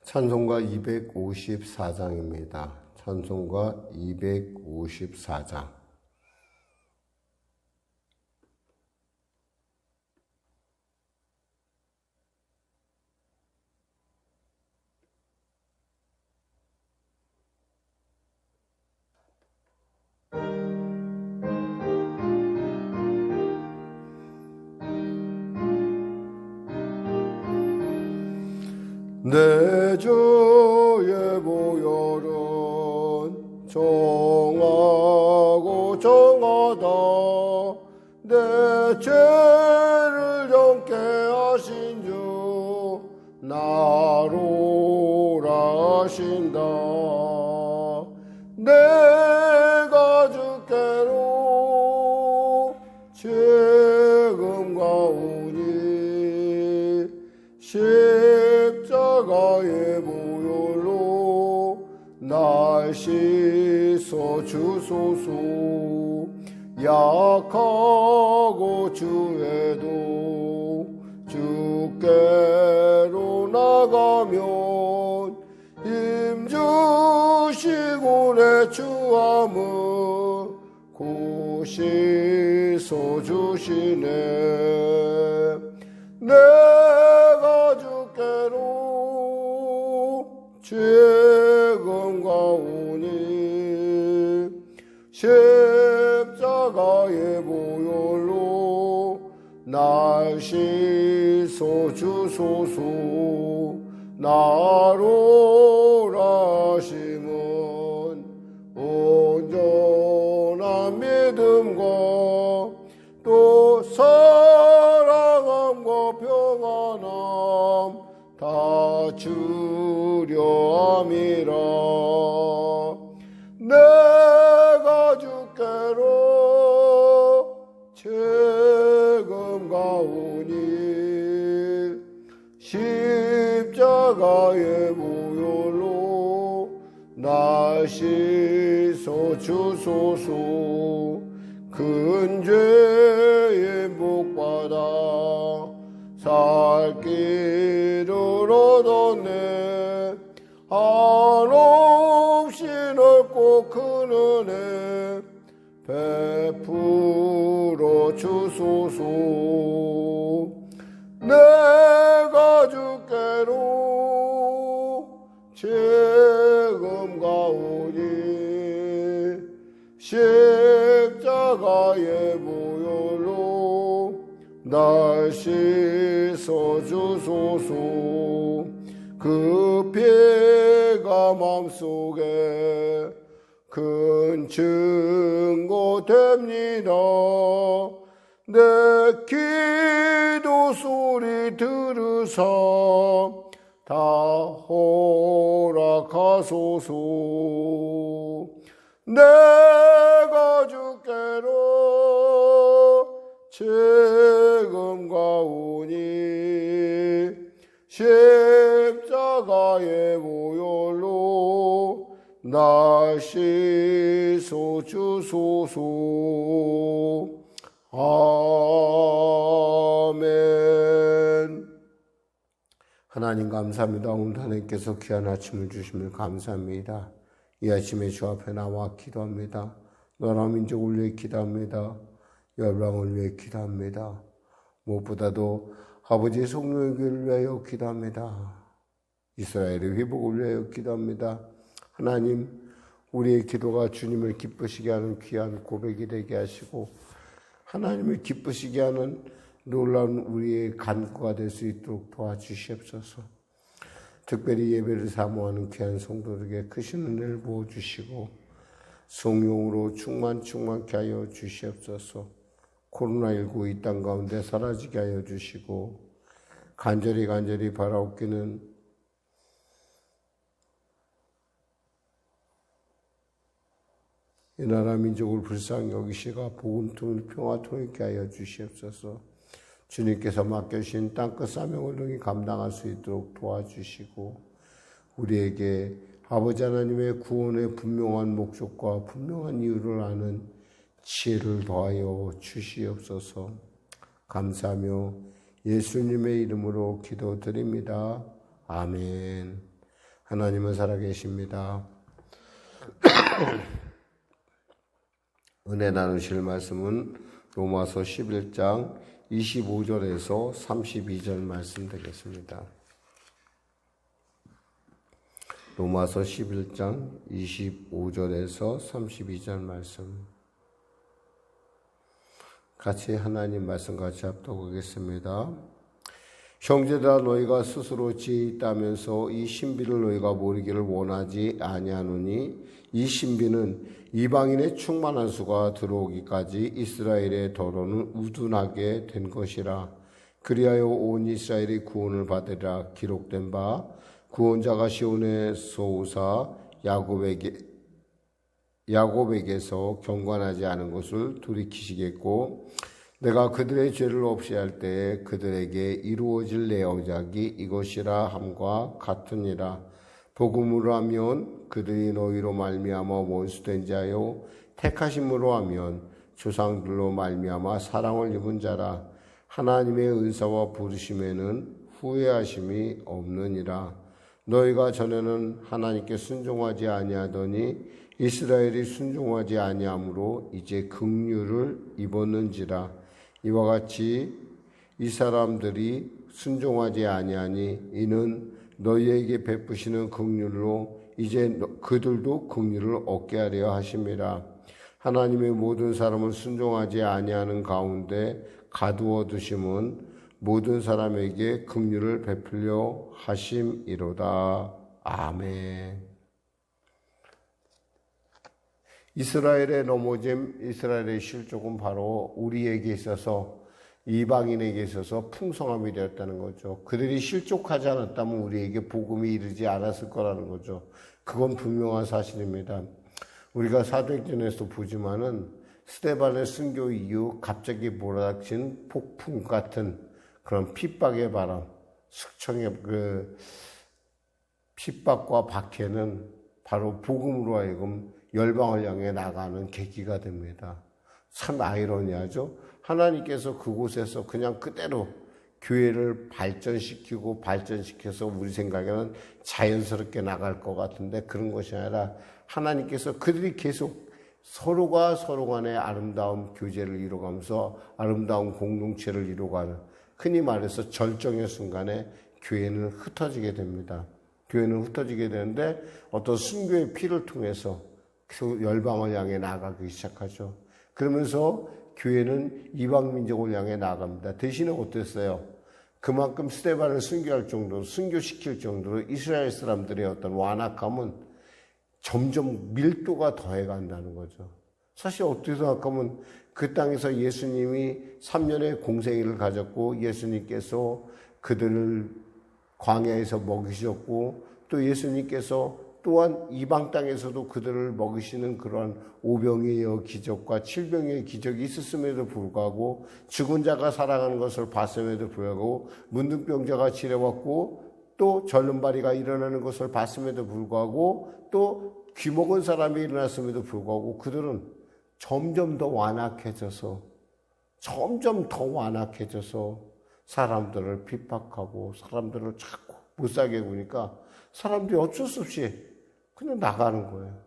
찬송가 254장입니다. 찬송가 254장. 내 주의 보혈은 정하고 정하다. 내 죄를 정케 하신 주 나로라 하신다. 내가 주께로 지금 가오니 십자가의 보혈로 날 씻어 주소서. 약하고 주에도 주께로 나가면 힘 주시고 내 주함을 곧 씻어 주시네. 내가 주께로 지금 가오니 십자가의 보혈로 날 씻어 주소서. 나로라 하심은 온전한 믿음과 또 사랑함과 평안함 다 주려 함이라. 내가 주께로 지금 가오니 십자가의 보혈로 날 씻어 주소서. 큰 죄의 복받아 살 길을 얻었네. 한없이 넓고 큰 은혜 베풀어 주소서. 내가 주께로 지금 가오니 십자가의 보혈로 날 씻어 주소서. 그 피가 마음속에 큰 증거 됩니다. 내 기도 소리 들으사 다 허락하소서. 내가 주께로 지금 가오니 십자가의 보혈로 날 씻어 주소서. 아멘. 하나님 감사합니다. 오늘 하나님께서 귀한 아침을 주심을 감사합니다. 이 아침에 주 앞에 나와 기도합니다. 나라 민족을 위해 기도합니다. 열방을 위해 기도합니다. 무엇보다도 아버지의 성령의 교회를 위하여 기도합니다. 이스라엘의 회복을 위하여 기도합니다. 하나님, 우리의 기도가 주님을 기쁘시게 하는 귀한 고백이 되게 하시고 하나님을 기쁘시게 하는 놀라운 우리의 간구가 될 수 있도록 도와주시옵소서. 특별히 예배를 사모하는 귀한 성도들에게 크신 은혜를 부어주시고 성령으로 충만케 하여 주시옵소서. 코로나19 이 땅 가운데 사라지게 하여 주시고 간절히 바라옵기는 이 나라 민족을 불쌍히 여기시가 복음통일 평화통일 있게 하여 주시옵소서. 주님께서 맡겨주신 땅끝 사명을 능히 감당할 수 있도록 도와주시고 우리에게 아버지 하나님의 구원의 분명한 목적과 분명한 이유를 아는 지혜를 더하여 주시옵소서. 감사하며 예수님의 이름으로 기도드립니다. 아멘. 하나님은 살아계십니다. 은혜 나누실 말씀은 로마서 11장 25절에서 32절 말씀 되겠습니다. 로마서 11장 25절에서 32절 말씀. 같이 하나님 말씀 같이 합독하겠습니다. 형제들아 너희가 스스로 지혜 있다면서 이 신비를 너희가 모르기를 원하지 아니하노니 이 신비는 이방인의 충만한 수가 들어오기까지 이스라엘의 더러는 우둔하게 된 것이라. 그리하여 온 이스라엘이 구원을 받으리라. 기록된 바 구원자가 시온에서 오사 야곱에게서 경건하지 않은 것을 돌이키시겠고 내가 그들의 죄를 없이 할 때에 그들에게 이루어질 내 언약이 이것이라 함과 같으니라. 복음으로 하면 그들이 너희로 말미암아 원수된 자요 택하심으로 하면 조상들로 말미암아 사랑을 입은 자라. 하나님의 은사와 부르심에는 후회하심이 없느니라. 너희가 전에는 하나님께 순종하지 아니하더니 이스라엘이 순종하지 아니하므로 이제 긍휼을 입었는지라. 이와 같이 이 사람들이 순종하지 아니하니 이는 너희에게 베푸시는 긍휼로 이제 그들도 긍휼을 얻게 하려 하심이라. 하나님의 모든 사람을 순종하지 아니하는 가운데 가두어 두심은 모든 사람에게 긍휼을 베풀려 하심이로다. 아멘. 이스라엘의 넘어짐, 이스라엘의 실족은 바로 우리에게 있어서 이방인에게 있어서 풍성함이 되었다는 거죠. 그들이 실족하지 않았다면 우리에게 복음이 이르지 않았을 거라는 거죠. 그건 분명한 사실입니다. 우리가 사도행전에서 보지만은 스데반의 순교 이후 갑자기 몰아닥친 폭풍 같은 그런 핍박의 바람, 숙청의 그 핍박과 박해는 바로 복음으로 하여금 열방을 향해 나가는 계기가 됩니다. 참 아이러니하죠. 하나님께서 그곳에서 그냥 그대로 교회를 발전시켜서 우리 생각에는 자연스럽게 나갈 것 같은데 그런 것이 아니라 하나님께서 그들이 계속 서로가 서로 간에 아름다운 교제를 이루어가면서 아름다운 공동체를 이루어가는, 흔히 말해서 절정의 순간에 교회는 흩어지게 됩니다. 교회는 흩어지게 되는데 어떤 순교의 피를 통해서 그 열방을 향해 나가기 시작하죠. 그러면서 교회는 이방 민족을 향해 나갑니다. 대신에 어땠어요? 그만큼 스데반을 순교할 정도로, 순교시킬 정도로 이스라엘 사람들의 어떤 완악함은 점점 밀도가 더해간다는 거죠. 사실 어떻게 생각하면 그 땅에서 예수님이 3년의 공생애를 가졌고 예수님께서 그들을 광야에서 먹이셨고 또 예수님께서 또한 이방 땅에서도 그들을 먹이시는 그러한 오병이의 기적과 칠병의 기적이 있었음에도 불구하고 죽은 자가 살아가는 것을 봤음에도 불구하고 문둥병자가 치료받고 또 절름발이가 일어나는 것을 봤음에도 불구하고 또 귀먹은 사람이 일어났음에도 불구하고 그들은 점점 더 완악해져서 사람들을 핍박하고 사람들을 자꾸 못 살게 구니까 사람들이 어쩔 수 없이 그냥 나가는 거예요.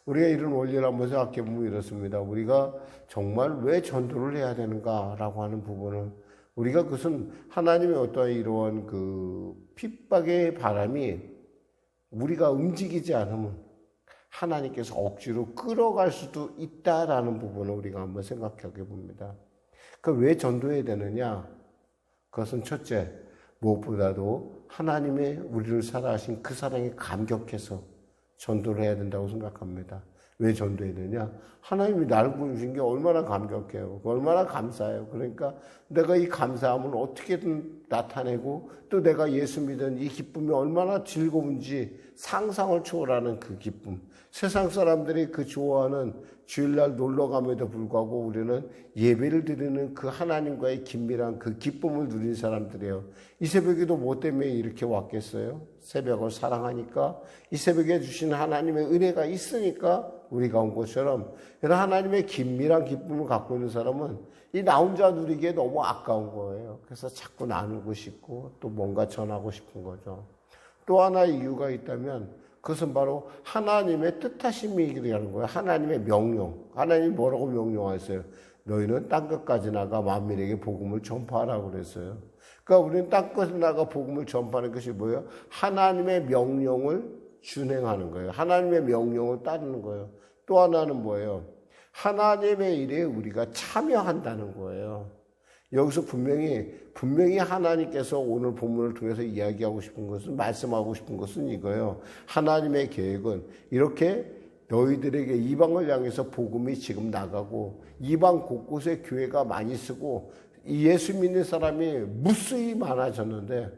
우리가 이런 원리를 한번 생각해 보면 이렇습니다. 우리가 정말 왜 전도를 해야 되는가라고 하는 부분은 우리가 그것은 하나님의 어떠한 이러한 그 핍박의 바람이 우리가 움직이지 않으면 하나님께서 억지로 끌어갈 수도 있다라는 부분을 우리가 한번 생각해 봅니다. 그 왜 전도해야 되느냐? 그것은 첫째, 무엇보다도 하나님의 우리를 사랑하신 그 사랑에 감격해서 전도를 해야 된다고 생각합니다. 왜 전도해야 되냐? 하나님이 나를 부르신 게 얼마나 감격해요. 얼마나 감사해요. 그러니까 내가 이 감사함을 어떻게든 나타내고 또 내가 예수 믿은 이 기쁨이 얼마나 즐거운지 상상을 초월하는 그 기쁨. 세상 사람들이 그 좋아하는 주일날 놀러감에도 불구하고 우리는 예배를 드리는 그 하나님과의 긴밀한 그 기쁨을 누린 사람들이에요. 이 새벽에도 뭐 때문에 이렇게 왔겠어요? 새벽을 사랑하니까, 이 새벽에 주신 하나님의 은혜가 있으니까 우리가 온 것처럼, 이런 하나님의 긴밀한 기쁨을 갖고 있는 사람은 이 나 혼자 누리기에 너무 아까운 거예요. 그래서 자꾸 나누고 싶고 또 뭔가 전하고 싶은 거죠. 또 하나의 이유가 있다면 그것은 바로 하나님의 뜻하심이라는 거예요. 하나님의 명령. 하나님이 뭐라고 명령하셨어요? 너희는 땅끝까지 나가 만민에게 복음을 전파하라고 그랬어요. 그러니까 우리는 땅끝에 나가 복음을 전파하는 것이 뭐예요? 하나님의 명령을 준행하는 거예요. 하나님의 명령을 따르는 거예요. 또 하나는 뭐예요? 하나님의 일에 우리가 참여한다는 거예요. 여기서 분명히 하나님께서 오늘 본문을 통해서 이야기하고 싶은 것은, 말씀하고 싶은 것은 이거예요. 하나님의 계획은 이렇게 너희들에게 이방을 향해서 복음이 지금 나가고 이방 곳곳에 교회가 많이 쓰고 예수 믿는 사람이 무수히 많아졌는데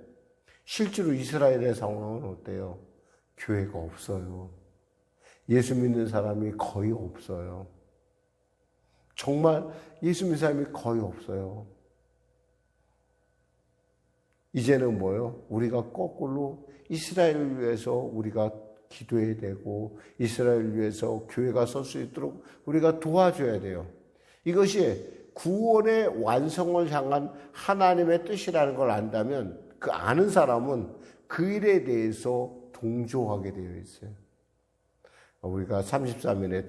실제로 이스라엘의 상황은 어때요? 교회가 없어요. 예수 믿는 사람이 거의 없어요. 정말 예수 믿는 사람이 거의 없어요. 이제는 뭐예요? 우리가 거꾸로 이스라엘을 위해서 우리가 기도해야 되고 이스라엘을 위해서 교회가 설 수 있도록 우리가 도와줘야 돼요. 이것이 구원의 완성을 향한 하나님의 뜻이라는 걸 안다면 그 아는 사람은 그 일에 대해서 동조하게 되어 있어요. 우리가 33일에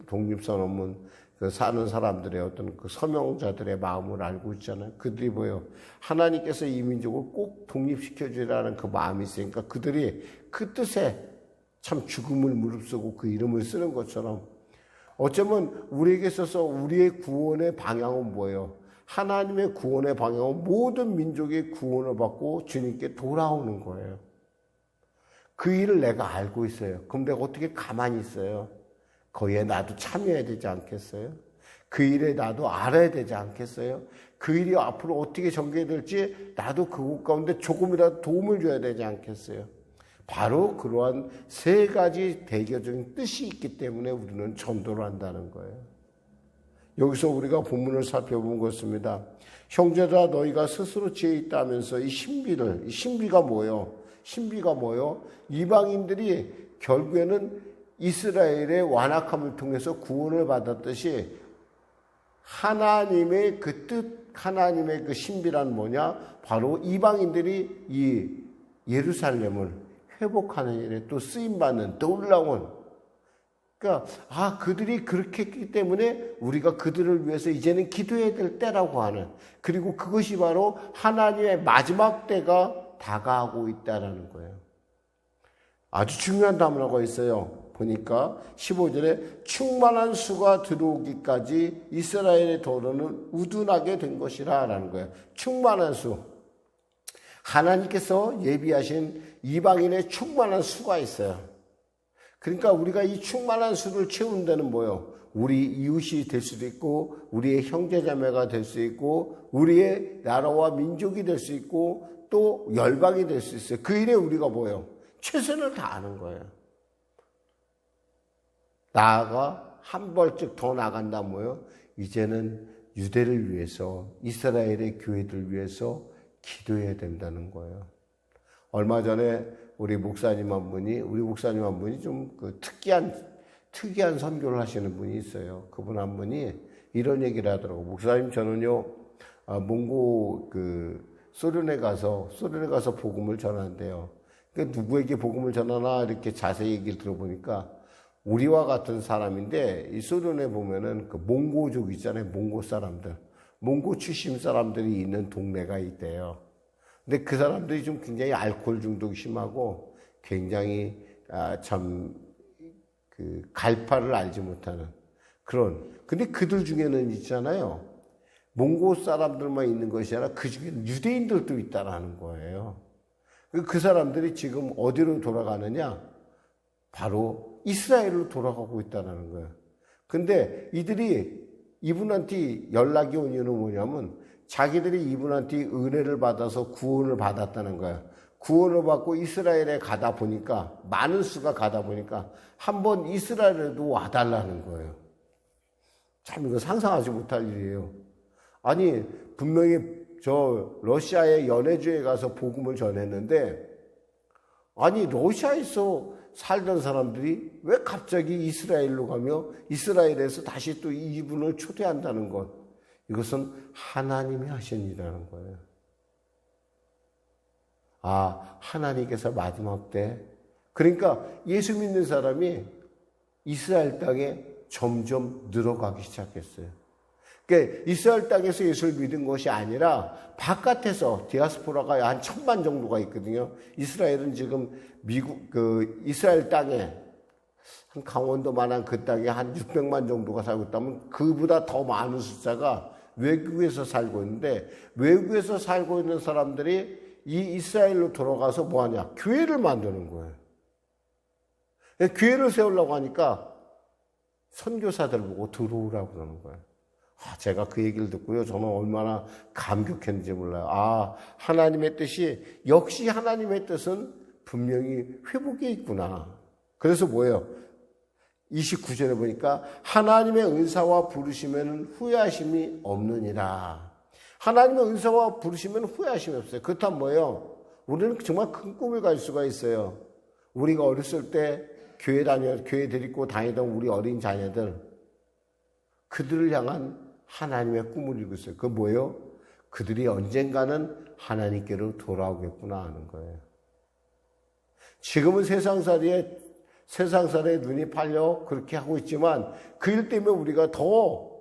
독립선언문 사는 사람들의 어떤 그 서명자들의 마음을 알고 있잖아요. 그들이 뭐예요? 하나님께서 이 민족을 꼭 독립시켜주라는 그 마음이 있으니까 그들이 그 뜻에 참 죽음을 무릅쓰고 그 이름을 쓰는 것처럼 어쩌면 우리에게 있어서 우리의 구원의 방향은 뭐예요? 하나님의 구원의 방향은 모든 민족의 구원을 받고 주님께 돌아오는 거예요. 그 일을 내가 알고 있어요. 그럼 내가 어떻게 가만히 있어요? 거기에 나도 참여해야 되지 않겠어요? 그 일에 나도 알아야 되지 않겠어요? 그 일이 앞으로 어떻게 전개될지 나도 그곳 가운데 조금이라도 도움을 줘야 되지 않겠어요? 바로 그러한 세 가지 대표적인 뜻이 있기 때문에 우리는 전도를 한다는 거예요. 여기서 우리가 본문을 살펴본 것입니다. 형제들아 너희가 스스로 지혜 있다면서 이 신비가 뭐예요? 신비가 뭐예요? 이방인들이 결국에는 이스라엘의 완악함을 통해서 구원을 받았듯이 하나님의 그 뜻, 하나님의 그 신비란 뭐냐? 바로 이방인들이 이 예루살렘을 회복하는 일에 또 쓰임받는 놀라운, 그러니까 그들이 그렇게 했기 때문에 우리가 그들을 위해서 이제는 기도해야 될 때라고 하는, 그리고 그것이 바로 하나님의 마지막 때가 다가오고 있다는 거예요. 아주 중요한 단어가 있어요. 보니까 15절에 충만한 수가 들어오기까지 이스라엘의 도로는 우둔하게 된 것이라 라는 거예요. 충만한 수. 하나님께서 예비하신 이방인의 충만한 수가 있어요. 그러니까 우리가 이 충만한 수를 채우는 데는 뭐예요? 우리 이웃이 될 수도 있고 우리의 형제자매가 될 수 있고 우리의 나라와 민족이 될 수 있고 또 열방이 될 수 있어요. 그 일에 우리가 뭐예요? 최선을 다하는 거예요. 나아가 한 벌쩍 더 나간다 뭐예요? 이제는 유대를 위해서 이스라엘의 교회들 위해서 기도해야 된다는 거예요. 얼마 전에 우리 목사님 한 분이 좀 그 특이한 선교를 하시는 분이 있어요. 그분 한 분이 이런 얘기를 하더라고요. 목사님, 저는요, 몽고 소련에 가서 복음을 전한대요. 그러니까 누구에게 복음을 전하나 이렇게 자세히 얘기를 들어보니까 우리와 같은 사람인데 이 소련에 보면은 그 몽고족 있잖아요. 몽고 사람들. 몽고 출신 사람들이 있는 동네가 있대요. 근데 그 사람들이 좀 굉장히 알코올 중독이 심하고 굉장히 갈파를 알지 못하는 그런. 근데 그들 중에는 있잖아요. 몽고 사람들만 있는 것이 아니라 그 중에는 유대인들도 있다라는 거예요. 그 사람들이 지금 어디로 돌아가느냐? 바로 이스라엘로 돌아가고 있다는 거예요. 근데 이들이 이분한테 연락이 온 이유는 뭐냐면 자기들이 이분한테 은혜를 받아서 구원을 받았다는 거예요. 구원을 받고 이스라엘에 가다 보니까 많은 수가 가다 보니까 한번 이스라엘에도 와달라는 거예요. 참 이거 상상하지 못할 일이에요. 아니 분명히 저 러시아의 연해주에 가서 복음을 전했는데 아니 러시아에서 살던 사람들이 왜 갑자기 이스라엘로 가며 이스라엘에서 다시 또 이분을 초대한다는 것, 이것은 하나님이 하신 일이라는 거예요. 하나님께서 마지막 때, 그러니까 예수 믿는 사람이 이스라엘 땅에 점점 늘어가기 시작했어요. 그러니까 이스라엘 땅에서 예수를 믿은 것이 아니라 바깥에서 디아스포라가 한 1,000만 정도가 있거든요. 이스라엘은 지금 이스라엘 땅에 한 강원도만한 그 땅에 한 600만 정도가 살고 있다면 그보다 더 많은 숫자가 외국에서 살고 있는데, 외국에서 살고 있는 사람들이 이 이스라엘로 돌아가서 뭐하냐? 교회를 만드는 거예요. 교회를 세우려고 하니까 선교사들 보고 들어오라고 그러는 거예요. 제가 그 얘기를 듣고요, 저는 얼마나 감격했는지 몰라요. 하나님의 뜻이, 역시 하나님의 뜻은 분명히 회복에 있구나. 그래서 뭐예요? 29절에 보니까 하나님의 은사와 부르시면 후회하심이 없느니라. 하나님의 은사와 부르시면 후회하심이 없어요. 그렇다면 뭐예요? 우리는 정말 큰 꿈을 가질 수가 있어요. 우리가 어렸을 때 교회 데리고 다니던 우리 어린 자녀들, 그들을 향한 하나님의 꿈을 이루고 있어요. 그건 뭐예요? 그들이 언젠가는 하나님께로 돌아오겠구나 하는 거예요. 지금은 세상살이에 눈이 팔려 그렇게 하고 있지만, 그 일 때문에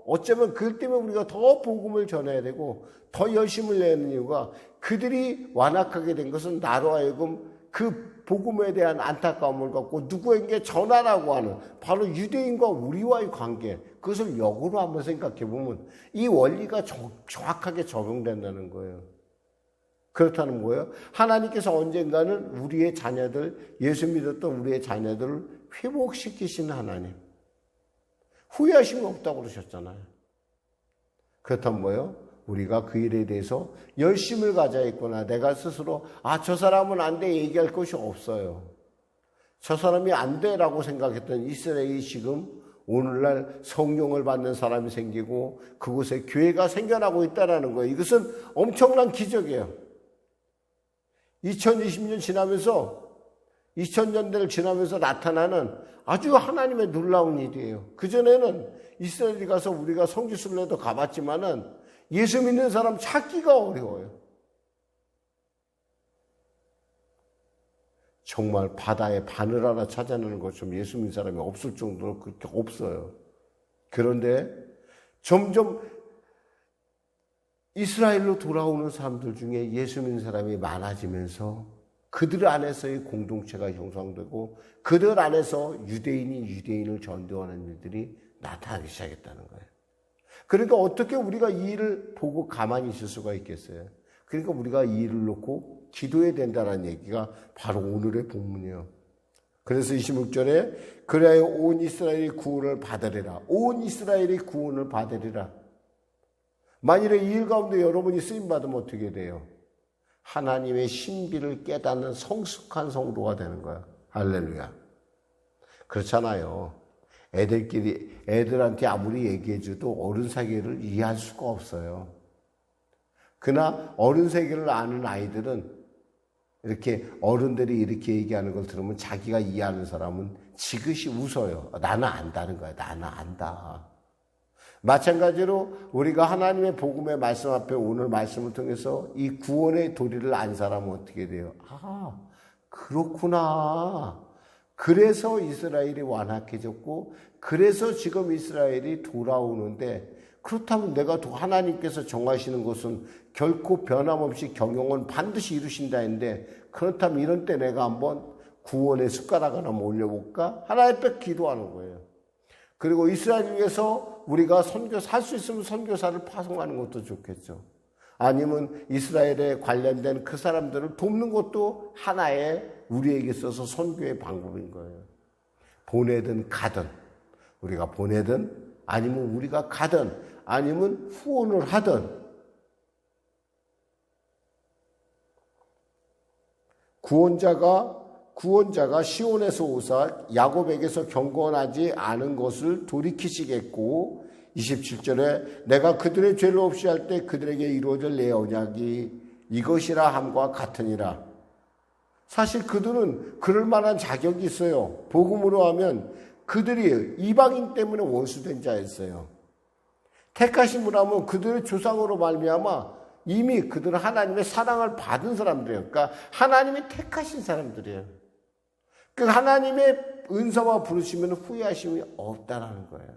어쩌면 그 일 때문에 우리가 더 복음을 전해야 되고 더 열심을 내는 이유가, 그들이 완악하게 된 것은 나로 하여금 그 복음에 대한 안타까움을 갖고 누구에게 전하라고 하는, 바로 유대인과 우리와의 관계, 그것을 역으로 한번 생각해 보면 이 원리가 정확하게 적용된다는 거예요. 그렇다는 거예요. 하나님께서 언젠가는 우리의 자녀들, 예수 믿었던 우리의 자녀들을 회복시키시는 하나님. 후회하심이 없다고 그러셨잖아요. 그렇다면 뭐예요? 우리가 그 일에 대해서 열심을 가져야 했구나. 내가 스스로 저 사람은 안 돼 얘기할 것이 없어요. 저 사람이 안 돼라고 생각했던 이스라엘이 지금 오늘날 성령을 받는 사람이 생기고 그곳에 교회가 생겨나고 있다는 거예요. 이것은 엄청난 기적이에요. 2020년 지나면서, 2000년대를 지나면서 나타나는 아주 하나님의 놀라운 일이에요. 그전에는 이스라엘에 가서 우리가 성지순례도 가봤지만은 예수 믿는 사람 찾기가 어려워요. 정말 바다에 바늘 하나 찾아내는 것처럼 예수 믿는 사람이 없을 정도로 그렇게 없어요. 그런데 점점 이스라엘로 돌아오는 사람들 중에 예수 믿는 사람이 많아지면서 그들 안에서의 공동체가 형성되고 그들 안에서 유대인이 유대인을 전도하는 일들이 나타나기 시작했다는 거예요. 그러니까 어떻게 우리가 이 일을 보고 가만히 있을 수가 있겠어요? 그러니까 우리가 이 일을 놓고 기도해야 된다는 얘기가 바로 오늘의 본문이에요. 그래서 26절에 그래야 온 이스라엘이 구원을 받으리라. 온 이스라엘이 구원을 받으리라. 만일에 이 일 가운데 여러분이 쓰임받으면 어떻게 돼요? 하나님의 신비를 깨닫는 성숙한 성도가 되는 거야. 할렐루야. 그렇잖아요. 애들한테 아무리 얘기해줘도 어른 세계를 이해할 수가 없어요. 그러나 어른 세계를 아는 아이들은 이렇게 어른들이 이렇게 얘기하는 걸 들으면 자기가 이해하는 사람은 지그시 웃어요. 나는 안다는 거야. 나는 안다. 마찬가지로 우리가 하나님의 복음의 말씀 앞에 오늘 말씀을 통해서 이 구원의 도리를 안 사람은 어떻게 돼요? 그렇구나. 그래서 이스라엘이 완악해졌고 그래서 지금 이스라엘이 돌아오는데, 그렇다면 내가 하나님께서 정하시는 것은 결코 변함없이 경영은 반드시 이루신다 했는데, 그렇다면 이런 때 내가 한번 구원의 숟가락 하나 올려볼까? 하나님 앞에 기도하는 거예요. 그리고 이스라엘 위해서 우리가 할 수 있으면 선교사를 파송하는 것도 좋겠죠. 아니면 이스라엘에 관련된 그 사람들을 돕는 것도 하나의 우리에게 있어서 선교의 방법인 거예요. 보내든 가든, 우리가 보내든 아니면 우리가 가든 아니면 후원을 하든, 구원자가 시온에서 오사 야곱에게서 경건하지 않은 것을 돌이키시겠고, 27절에 내가 그들의 죄를 없이 할 때 그들에게 이루어질 내 언약이 이것이라 함과 같으니라. 사실 그들은 그럴 만한 자격이 있어요. 복음으로 하면 그들이 이방인 때문에 원수된 자였어요. 택하심으로 하면 그들의 조상으로 말미암아 이미 그들은 하나님의 사랑을 받은 사람들이에요. 그러니까 하나님이 택하신 사람들이에요. 그 하나님의 은사와 부르시면 후회하심이 없다라는 거예요.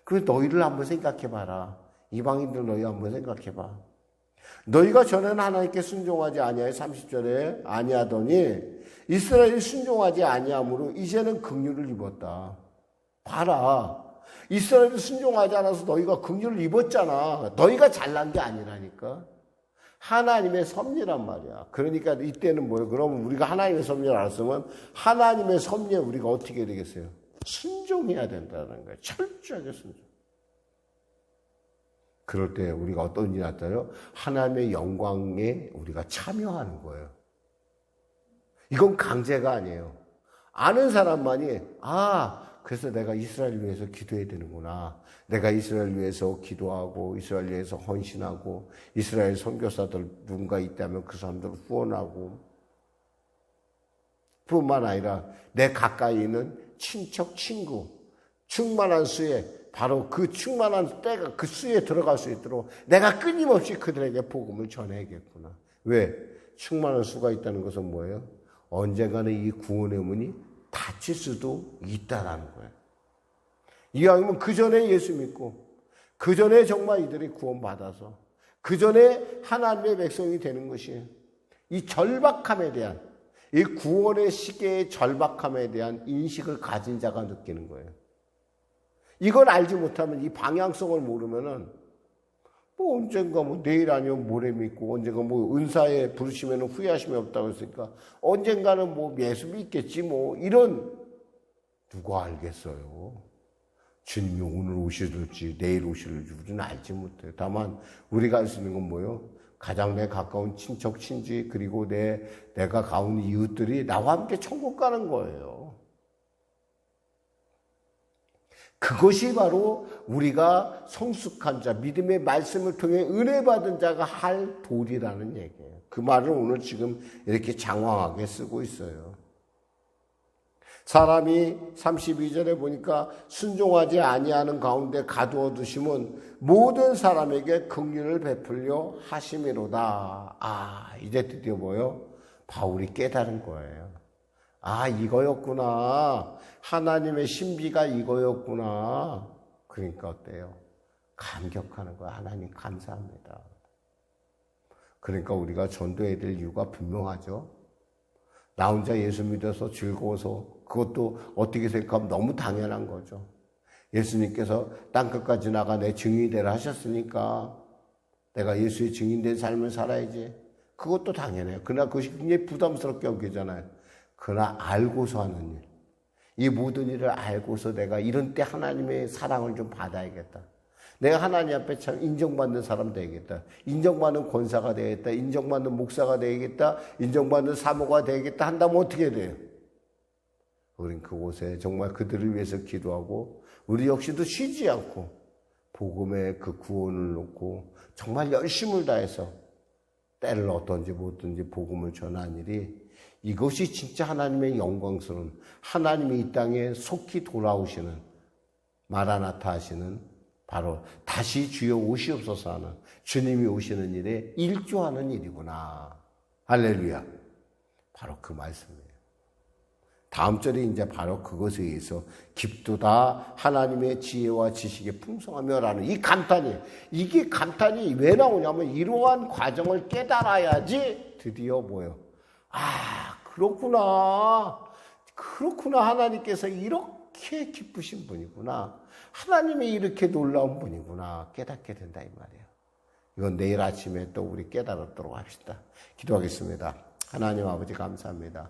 그래서 너희를 한번 생각해봐라. 이방인들 너희 한번 생각해봐. 너희가 전에는 하나님께 순종하지 아니하여 30절에 아니하더니 이스라엘이 순종하지 아니함으로 이제는 긍휼을 입었다. 봐라. 이스라엘이 순종하지 않아서 너희가 긍휼을 입었잖아. 너희가 잘난 게 아니라니까. 하나님의 섭리란 말이야. 그러니까 이때는 뭐예요? 그러면 우리가 하나님의 섭리를 알았으면 하나님의 섭리에 우리가 어떻게 되겠어요? 순종해야 된다는 거예요. 철저하게 순종. 그럴 때 우리가 어떤 일이 나타나요? 하나님의 영광에 우리가 참여하는 거예요. 이건 강제가 아니에요. 아는 사람만이 그래서 내가 이스라엘 위해서 기도해야 되는구나. 내가 이스라엘 위해서 기도하고 이스라엘 위해서 헌신하고 이스라엘 선교사들 누군가 있다면 그 사람들을 후원하고 뿐만 아니라 내 가까이 있는 친척, 친구 충만한 수에 바로 그 충만한 때가 그 수에 들어갈 수 있도록 내가 끊임없이 그들에게 복음을 전해야겠구나. 왜? 충만한 수가 있다는 것은 뭐예요? 언젠가는 이 구원의 문이 닫힐 수도 있다라는 거예요. 이왕이면 그 전에 예수 믿고 그 전에 정말 이들이 구원받아서 그 전에 하나님의 백성이 되는 것이 이 절박함에 대한 이 구원의 시계의 절박함에 대한 인식을 가진 자가 느끼는 거예요. 이걸 알지 못하면 이 방향성을 모르면은 뭐 언젠가 뭐 내일 아니면 모레 믿고 언젠가 뭐 은사에 부르시면 후회하심이 없다고 했으니까 언젠가는 뭐 예수 믿겠지 뭐 이런 누가 알겠어요. 주님이 오늘 오실지 내일 오실지 우리는 알지 못해요. 다만 우리가 알 수 있는 건 뭐예요? 가장 내 가까운 친척 친지 그리고 내가 가온 이웃들이 나와 함께 천국 가는 거예요. 그것이 바로 우리가 성숙한 자, 믿음의 말씀을 통해 은혜 받은 자가 할 도리라는 얘기예요. 그 말을 오늘 지금 이렇게 장황하게 쓰고 있어요. 사람이 32절에 보니까 순종하지 아니하는 가운데 가두어 두심은 모든 사람에게 긍휼을 베풀려 하심이로다. 이제 드디어 뭐예요? 바울이 깨달은 거예요. 이거였구나. 하나님의 신비가 이거였구나. 그러니까 어때요? 감격하는 거야. 하나님 감사합니다. 그러니까 우리가 전도해야 될 이유가 분명하죠. 나 혼자 예수 믿어서 즐거워서 그것도 어떻게 생각하면 너무 당연한 거죠. 예수님께서 땅끝까지 나가 내 증인이 되라 하셨으니까 내가 예수의 증인된 삶을 살아야지. 그것도 당연해요. 그러나 그것이 굉장히 부담스럽게 여기잖아요. 그러나 알고서 하는 일. 이 모든 일을 알고서 내가 이런 때 하나님의 사랑을 좀 받아야겠다. 내가 하나님 앞에 참 인정받는 사람 되야겠다. 인정받는 권사가 되야겠다. 인정받는 목사가 되야겠다. 인정받는 사모가 되야겠다 한다면 어떻게 돼요? 우린 그곳에 정말 그들을 위해서 기도하고 우리 역시도 쉬지 않고 복음의 그 구원을 놓고 정말 열심을 다해서 때를 얻든지 뭐든지 복음을 전하는 일이 이것이 진짜 하나님의 영광스러운 하나님이 이 땅에 속히 돌아오시는 마라나타 하시는 바로 다시 주여 오시옵소서 하는 주님이 오시는 일에 일조하는 일이구나. 할렐루야. 바로 그 말씀이에요. 다음 절에 이제 바로 그것에 의해서 깊도다 하나님의 지혜와 지식의 풍성하며라는 이 감탄이 이게 감탄이 왜 나오냐면 이러한 과정을 깨달아야지 드디어 뭐예요? 그렇구나 하나님께서 이렇게 기쁘신 분이구나. 하나님이 이렇게 놀라운 분이구나. 깨닫게 된다 이 말이에요. 이건 내일 아침에 또 우리 깨달도록 합시다. 기도하겠습니다. 하나님 아버지 감사합니다.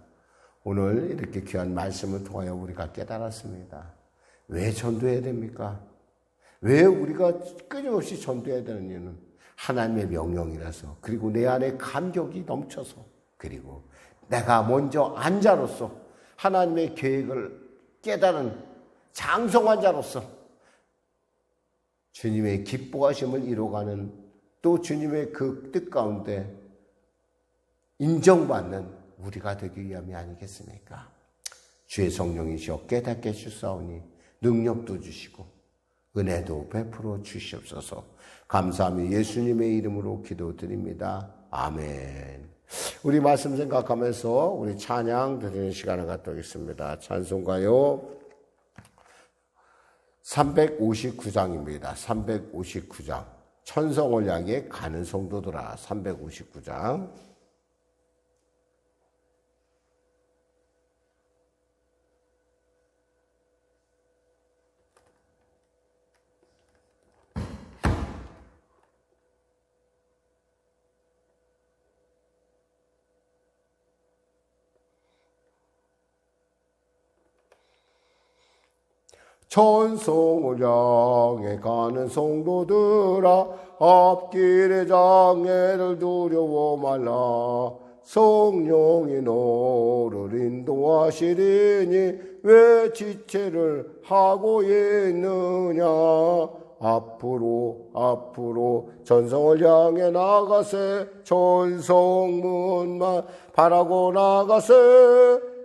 오늘 이렇게 귀한 말씀을 통하여 우리가 깨달았습니다. 왜 전도해야 됩니까? 왜 우리가 끊임없이 전도해야 되는 이유는 하나님의 명령이라서 그리고 내 안에 감격이 넘쳐서 그리고 내가 먼저 안자로서 하나님의 계획을 깨달은 장성한 자로서 주님의 기뻐하심을 이루어가는 또 주님의 그 뜻 가운데 인정받는 우리가 되기 위함이 아니겠습니까? 주의 성령이시여 깨닫게 해주사오니 능력도 주시고 은혜도 베풀어 주시옵소서. 감사하며 예수님의 이름으로 기도드립니다. 아멘. 우리 말씀 생각하면서 우리 찬양 드리는 시간을 갖도록 하겠습니다. 찬송가요 359장입니다. 359장. 천성을 향해 가는 성도들아. 359장. 천성을 향해 가는 성도들아, 앞길의 장애를 두려워 말라. 성령이 너를 인도하시리니 왜 지체를 하고 있느냐. 앞으로 전성을 향해 나가세. 전성문만 바라고 나가세.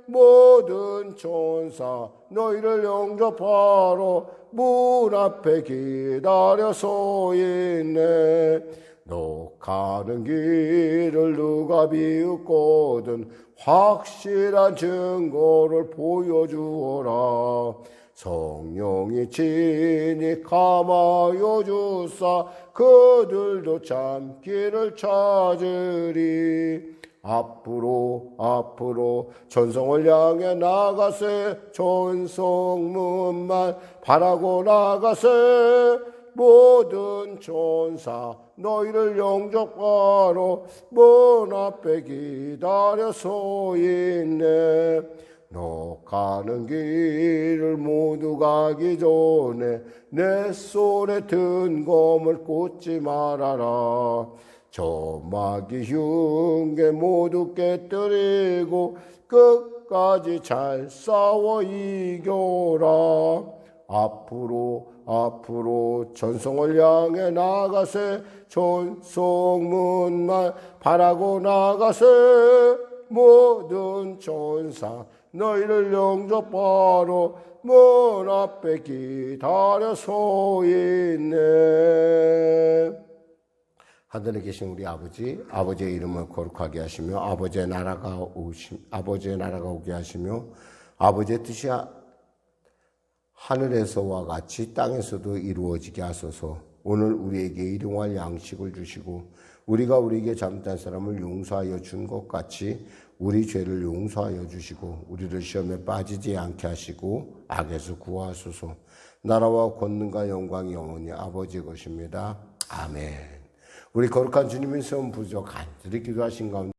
모든 천사 너희를 영접하러 문 앞에 기다려 서 있네. 너 가는 길을 누가 비웃거든 확실한 증거를 보여주어라. 성령이 친히 감하여 주사 그들도 참 길을 찾으리. 앞으로 전성을 향해 나가세. 전성문만 바라고 나가세. 모든 천사 너희를 영접하러 문 앞에 기다려 서 있네. 너 가는 길을 모두 가기 전에 내 손에 든 검을 꽂지 말아라. 저 마귀 흉계 모두 깨뜨리고 끝까지 잘 싸워 이겨라. 앞으로 전성을 향해 나가세. 전성문만 바라고 나가세. 모든 천사 너희를 영접하러 문 앞에 기다려 서 있네. 하늘에 계신 우리 아버지의 이름을 거룩하게 하시며 아버지의 나라가 오게 하시며 아버지의 뜻이 하늘에서와 같이 땅에서도 이루어지게 하소서. 오늘 우리에게 일용할 양식을 주시고 우리가 우리에게 잘못한 사람을 용서하여 준 것 같이 우리 죄를 용서하여 주시고 우리를 시험에 빠지지 않게 하시고 악에서 구하소서. 나라와 권능과 영광이 영원히 아버지의 것입니다. 아멘. 우리 거룩한 주님의 성부 간절히 기도하신 가운데